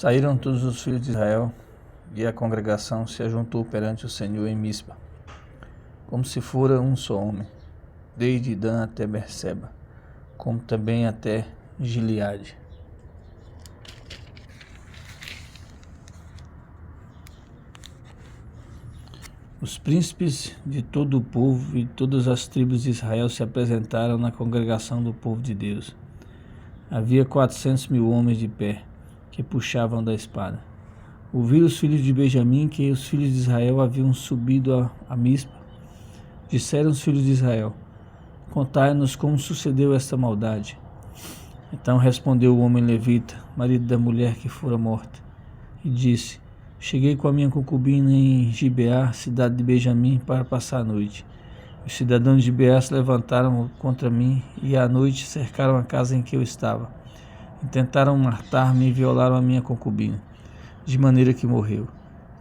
Saíram todos os filhos de Israel, e a congregação se ajuntou perante o Senhor em Mispa, como se fora um só homem, desde Dan até Berseba, como também até Gileade. Os príncipes de todo o povo e todas as tribos de Israel se apresentaram na congregação do povo de Deus. Havia 400.000 homens de pé, que puxavam da espada. Ouviram os filhos de Benjamim que os filhos de Israel haviam subido a Mispa. Disseram os filhos de Israel: contai-nos como sucedeu esta maldade. Então respondeu o homem levita, marido da mulher que fora morta, e disse: cheguei com a minha concubina em Gibeá, cidade de Benjamim, para passar a noite. Os cidadãos de Gibeá se levantaram contra mim e à noite cercaram a casa em que eu estava. Tentaram matar-me e violaram a minha concubina, de maneira que morreu.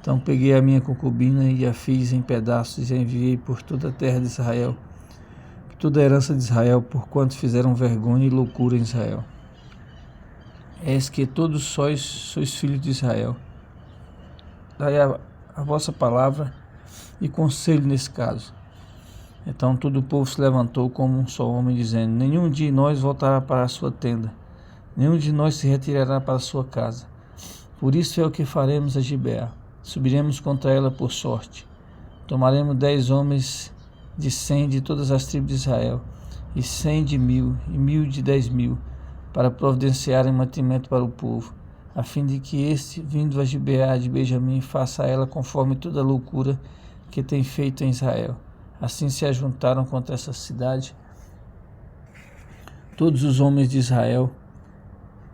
Então peguei a minha concubina e a fiz em pedaços e a enviei por toda a terra de Israel, por toda a herança de Israel, porquanto fizeram vergonha e loucura em Israel. És que todos sois filhos de Israel. Dai a vossa palavra e conselho nesse caso. Então todo o povo se levantou como um só homem, dizendo: nenhum de nós voltará para a sua tenda, nenhum de nós se retirará para a sua casa. Por isso é o que faremos a Gibeá. Subiremos contra ela por sorte. Tomaremos 10 homens de 100 de todas as tribos de Israel, e 100 de 1.000, e 1.000 de 10.000, para providenciarem mantimento para o povo, a fim de que este, vindo a Gibeá de Benjamim, faça a ela conforme toda a loucura que tem feito em Israel. Assim se ajuntaram contra essa cidade todos os homens de Israel,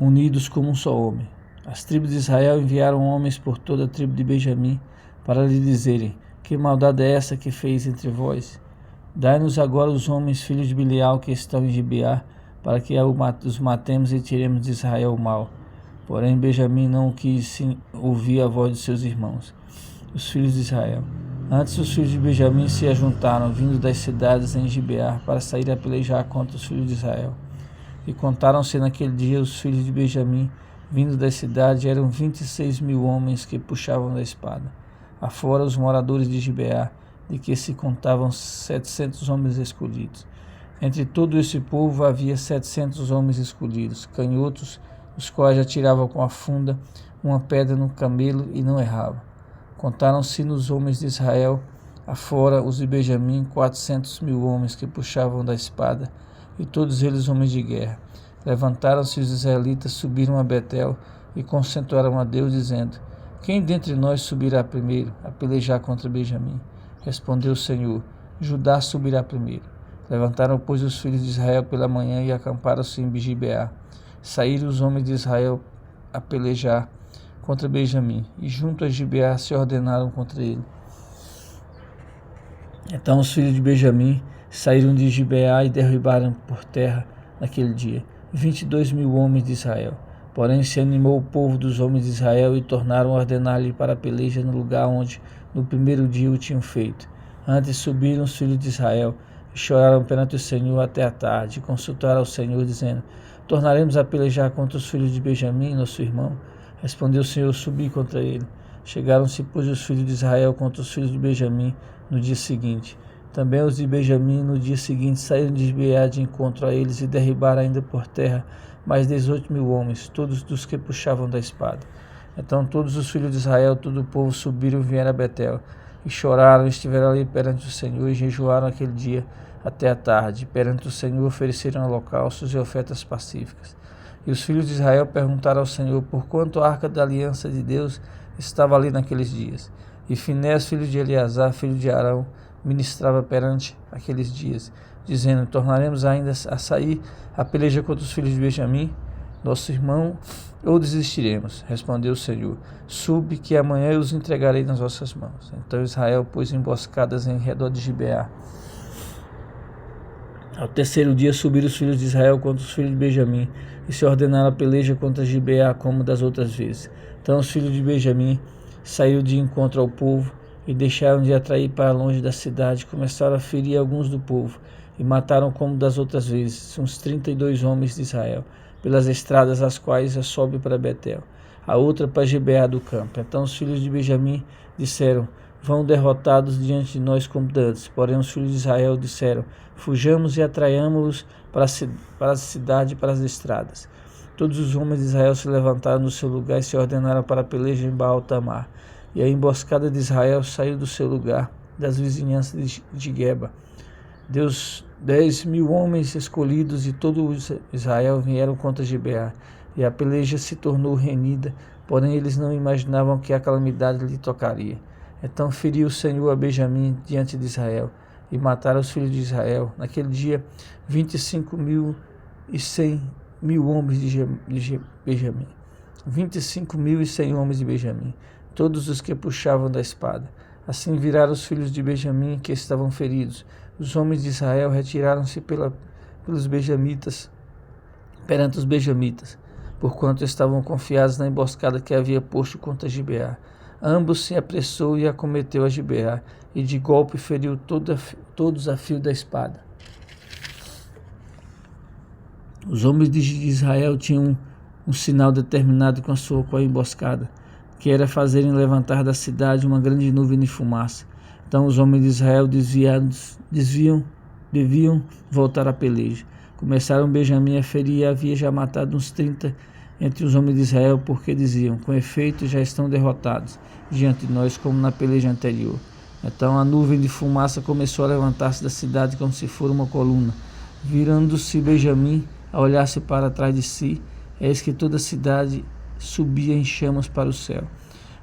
unidos como um só homem. As tribos de Israel enviaram homens por toda a tribo de Benjamim para lhe dizerem: que maldade é essa que fez entre vós? Dai-nos agora os homens filhos de Bilial que estão em Gibeá, para que os matemos e tiremos de Israel o mal. Porém Benjamim não quis ouvir a voz de seus irmãos, os filhos de Israel. Antes os filhos de Benjamim se ajuntaram, vindo das cidades em Gibeá, para sair a pelejar contra os filhos de Israel. E contaram-se naquele dia os filhos de Benjamim, vindo das cidades, eram 26.000 homens que puxavam da espada. Afora os moradores de Gibeá, de que se contavam 700 homens escolhidos. Entre todo esse povo havia 700 homens escolhidos, canhotos, os quais atiravam com a funda uma pedra no camelo e não erravam. Contaram-se nos homens de Israel, afora os de Benjamim, 400.000 homens que puxavam da espada, e todos eles homens de guerra. Levantaram-se os israelitas, subiram a Betel e concentraram a Deus, dizendo: quem dentre nós subirá primeiro a pelejar contra Benjamim? Respondeu o Senhor: Judá subirá primeiro. Levantaram, pois, os filhos de Israel pela manhã e acamparam-se em Gibeá. Saíram os homens de Israel a pelejar contra Benjamim, e junto a Gibeá se ordenaram contra ele. Então os filhos de Benjamim saíram de Gibeá e derribaram por terra naquele dia 22.000 homens de Israel. Porém se animou o povo dos homens de Israel e tornaram a ordenar-lhe para a peleja no lugar onde no primeiro dia o tinham feito. Antes subiram os filhos de Israel e choraram perante o Senhor até a tarde, e consultaram ao Senhor, dizendo: tornaremos a pelejar contra os filhos de Benjamim, nosso irmão? Respondeu o Senhor: subi contra ele. Chegaram-se, pois, os filhos de Israel contra os filhos de Benjamim no dia seguinte. Também os de Benjamim no dia seguinte saíram de Gibeá de encontro a eles e derribaram ainda por terra mais 18.000 homens, todos dos que puxavam da espada. Então todos os filhos de Israel, todo o povo, subiram e vieram a Betel, e choraram, e estiveram ali perante o Senhor, e jejuaram aquele dia até a tarde. Perante o Senhor ofereceram holocaustos e ofertas pacíficas. E os filhos de Israel perguntaram ao Senhor por quanto a arca da aliança de Deus estava ali naqueles dias. E Finés, filho de Eleazar, filho de Arão, ministrava perante aqueles dias, dizendo: tornaremos ainda a sair a peleja contra os filhos de Benjamim, nosso irmão, ou desistiremos? Respondeu o Senhor: sube, que amanhã eu os entregarei nas vossas mãos. Então Israel pôs emboscadas em redor de Gibeá. Ao terceiro dia subiram os filhos de Israel contra os filhos de Benjamim, e se ordenaram a peleja contra Gibeá como das outras vezes. Então os filhos de Benjamim saíram de encontro ao povo, e deixaram de atrair para longe da cidade, começaram a ferir alguns do povo, e mataram como das outras vezes, uns 32 homens de Israel. pelas estradas as quais sobe para Betel, a outra para Gibeá do campo. Então os filhos de Benjamim disseram: vão derrotados diante de nós como dantes. Porém os filhos de Israel disseram: fujamos e atraiamo-los para a cidade e para as estradas. Todos os homens de Israel se levantaram do seu lugar e se ordenaram para a peleja em Baal-Tamar. E a emboscada de Israel saiu do seu lugar, das vizinhanças de Geba. Deus, 10.000 homens escolhidos de todo Israel vieram contra Gibeá, e a peleja se tornou renhida, porém eles não imaginavam que a calamidade lhe tocaria. Então feriu o Senhor a Benjamim diante de Israel, e mataram os filhos de Israel. Naquele dia, 25.100 homens de Benjamim. 25.100 homens de Benjamim, todos os que puxavam da espada. Assim viraram os filhos de Benjamim que estavam feridos. Os homens de Israel retiraram-se pelos benjamitas, perante os benjamitas, porquanto estavam confiados na emboscada que havia posto contra Gibeá. Ambos se apressou e acometeu a Gibeá, e de golpe feriu todos a fio da espada. Os homens de Israel tinham um sinal determinado com a emboscada, que era fazerem levantar da cidade uma grande nuvem de fumaça. Então os homens de Israel deviam voltar à peleja. Começaram Benjamim a ferir e havia já matado uns 30 entre os homens de Israel, porque diziam: com efeito já estão derrotados diante de nós, como na peleja anterior. Então a nuvem de fumaça começou a levantar-se da cidade como se fosse uma coluna. Virando-se Benjamim a olhar-se para trás de si, eis que toda a cidade subia em chamas para o céu.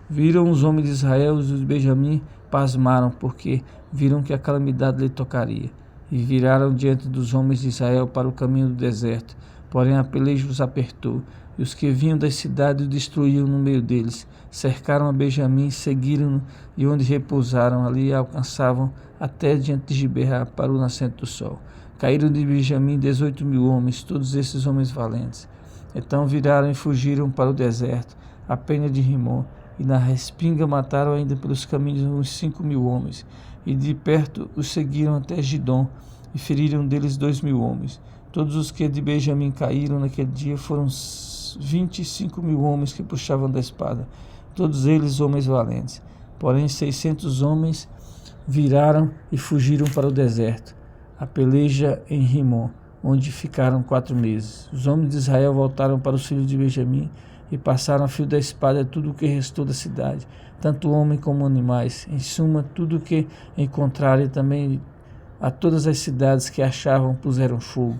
Viram os homens de Israel e os de Benjamim, pasmaram, porque viram que a calamidade lhe tocaria, e viraram diante dos homens de Israel para o caminho do deserto. Porém a peleja os apertou, e os que vinham das cidades o destruíram no meio deles. Cercaram a Benjamim, seguiram-no, e onde repousaram, ali alcançavam até diante de Gibeá, para o nascente do sol. Caíram de Benjamim 18.000 homens, todos esses homens valentes. Então viraram e fugiram para o deserto, a penha de Rimon, e na respinga mataram ainda pelos caminhos uns 5.000 homens, e de perto os seguiram até Gidom, e feriram deles 2.000 homens. Todos os que de Benjamim caíram naquele dia foram 25.000 homens que puxavam da espada, todos eles homens valentes. Porém 600 homens viraram e fugiram para o deserto, a peleja em Rimon, onde ficaram 4 meses. Os homens de Israel voltaram para os filhos de Benjamim e passaram a fio da espada tudo o que restou da cidade, tanto homem como animais, em suma, tudo o que encontraram, e também a todas as cidades que achavam puseram fogo.